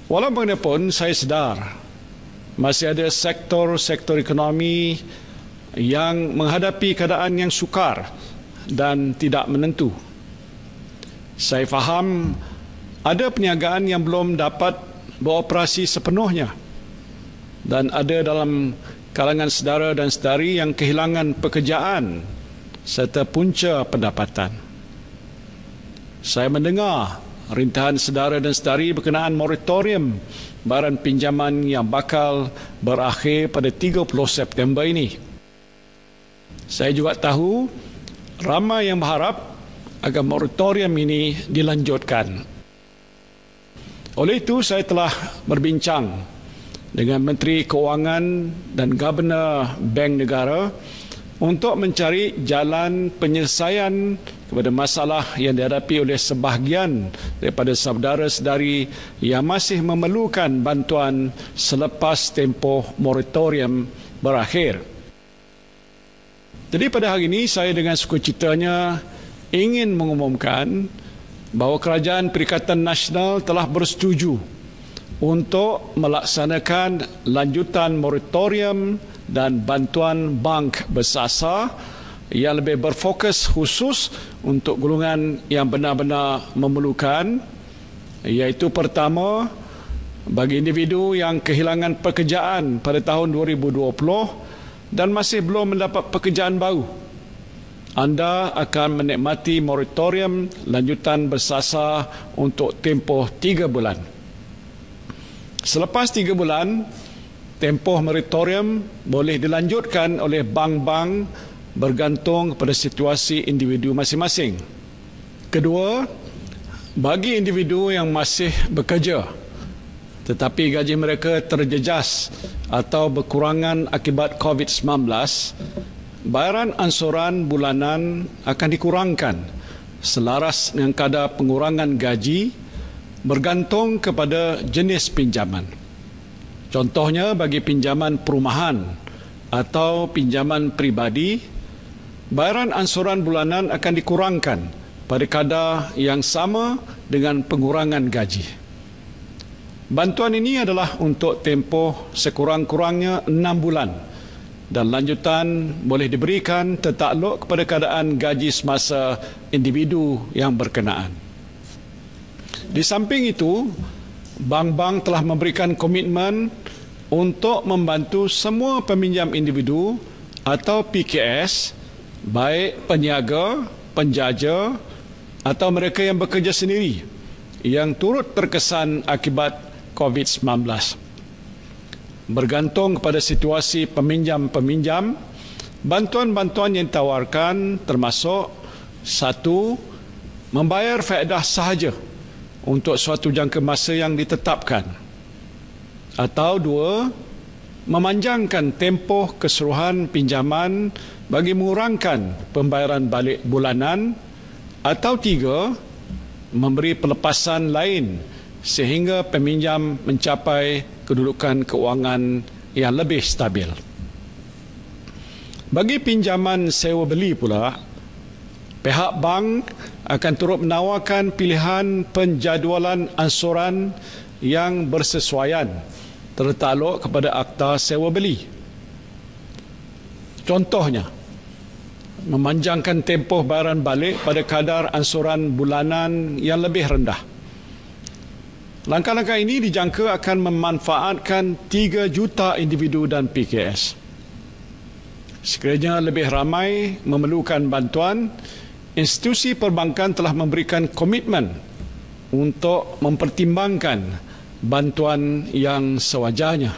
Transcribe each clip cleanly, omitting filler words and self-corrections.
Walau bagaimanapun, saya sedar masih ada sektor-sektor ekonomi yang menghadapi keadaan yang sukar dan tidak menentu. Saya faham ada perniagaan yang belum dapat beroperasi sepenuhnya dan ada dalam kalangan saudara dan saudari yang kehilangan pekerjaan serta punca pendapatan. Saya mendengar rintahan saudara dan saudari berkenaan moratorium bayaran pinjaman yang bakal berakhir pada 30 September ini. Saya juga tahu ramai yang berharap agar moratorium ini dilanjutkan. Oleh itu, saya telah berbincang dengan Menteri Keuangan dan Governor Bank Negara untuk mencari jalan penyelesaian kepada masalah yang dihadapi oleh sebahagian daripada saudara-saudari yang masih memerlukan bantuan selepas tempoh moratorium berakhir. Jadi pada hari ini saya dengan sukacitanya ingin mengumumkan bahawa Kerajaan Perikatan Nasional telah bersetuju untuk melaksanakan lanjutan moratorium dan bantuan bank bersasar yang lebih berfokus khusus untuk golongan yang benar-benar memerlukan, iaitu pertama, bagi individu yang kehilangan pekerjaan pada tahun 2020 dan masih belum mendapat pekerjaan baru. Anda akan menikmati moratorium lanjutan bersasar untuk tempoh 3 bulan. Selepas 3 bulan, tempoh moratorium boleh dilanjutkan oleh bank-bank bergantung kepada situasi individu masing-masing. Kedua, bagi individu yang masih bekerja tetapi gaji mereka terjejas atau berkurangan akibat COVID-19, bayaran ansuran bulanan akan dikurangkan selaras dengan kadar pengurangan gaji bergantung kepada jenis pinjaman. Contohnya bagi pinjaman perumahan atau pinjaman pribadi, bayaran ansuran bulanan akan dikurangkan pada kadar yang sama dengan pengurangan gaji. Bantuan ini adalah untuk tempoh sekurang-kurangnya 6 bulan dan lanjutan boleh diberikan tertakluk kepada keadaan gaji semasa individu yang berkenaan. Di samping itu, bank-bank telah memberikan komitmen untuk membantu semua peminjam individu atau PKS, baik peniaga, penjaja atau mereka yang bekerja sendiri yang turut terkesan akibat COVID-19. Bergantung kepada situasi peminjam-peminjam, bantuan-bantuan yang ditawarkan termasuk 1. Membayar faedah sahaja untuk suatu jangka masa yang ditetapkan, atau 2. Memanjangkan tempoh keseluruhan pinjaman bagi mengurangkan pembayaran balik bulanan, atau 3. Memberi pelepasan lain sehingga peminjam mencapai kedudukan keuangan yang lebih stabil. Bagi pinjaman sewa beli pula, pihak bank akan turut menawarkan pilihan penjadualan ansuran yang bersesuaian tertakluk kepada akta sewa beli. Contohnya, memanjangkan tempoh bayaran balik pada kadar ansuran bulanan yang lebih rendah. Langkah-langkah ini dijangka akan memanfaatkan 3 juta individu dan PKS. Sekiranya lebih ramai memerlukan bantuan, institusi perbankan telah memberikan komitmen untuk mempertimbangkan bantuan yang sewajarnya.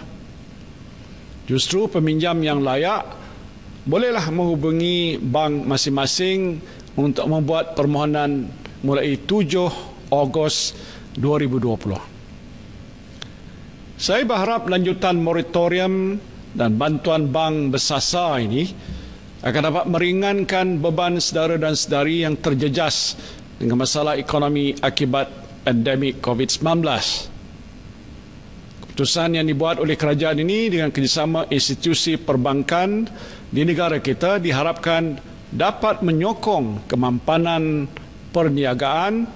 Justru peminjam yang layak bolehlah menghubungi bank masing-masing untuk membuat permohonan mulai 7 Ogos 2020. Saya berharap lanjutan moratorium dan bantuan bank bersasar ini akan dapat meringankan beban saudara dan saudari yang terjejas dengan masalah ekonomi akibat pandemik COVID-19. Keputusan yang dibuat oleh kerajaan ini dengan kerjasama institusi perbankan di negara kita diharapkan dapat menyokong kemampanan perniagaan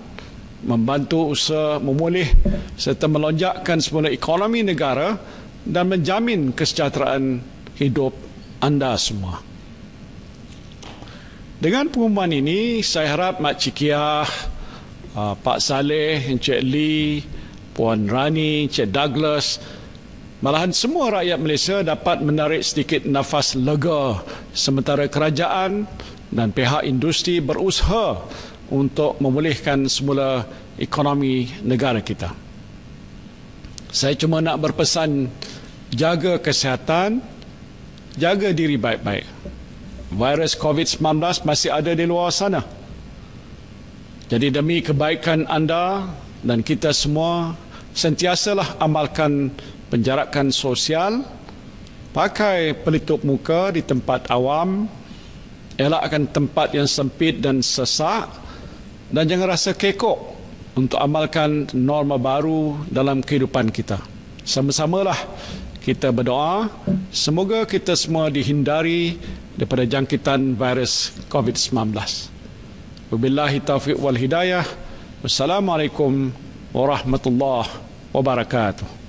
membantu usaha memulih serta melonjakkan semula ekonomi negara dan menjamin kesejahteraan hidup anda semua. Dengan pengumuman ini, saya harap Mak Cikiah, Pak Saleh, Encik Lee, Puan Rani, Encik Douglas, malahan semua rakyat Malaysia dapat menarik sedikit nafas lega sementara kerajaan dan pihak industri berusaha untuk memulihkan semula ekonomi negara kita. Saya cuma nak berpesan, jaga kesihatan, jaga diri baik-baik. Virus COVID-19 masih ada di luar sana. Jadi demi kebaikan anda dan kita semua, sentiasalah amalkan penjarakan sosial, pakai pelitup muka di tempat awam, elakkan tempat yang sempit dan sesak, dan jangan rasa kekok untuk amalkan norma baru dalam kehidupan kita. Sama-samalah kita berdoa, semoga kita semua dihindari daripada jangkitan virus COVID-19. Wabillahi taufiq wal hidayah. Wassalamualaikum warahmatullahi wabarakatuh.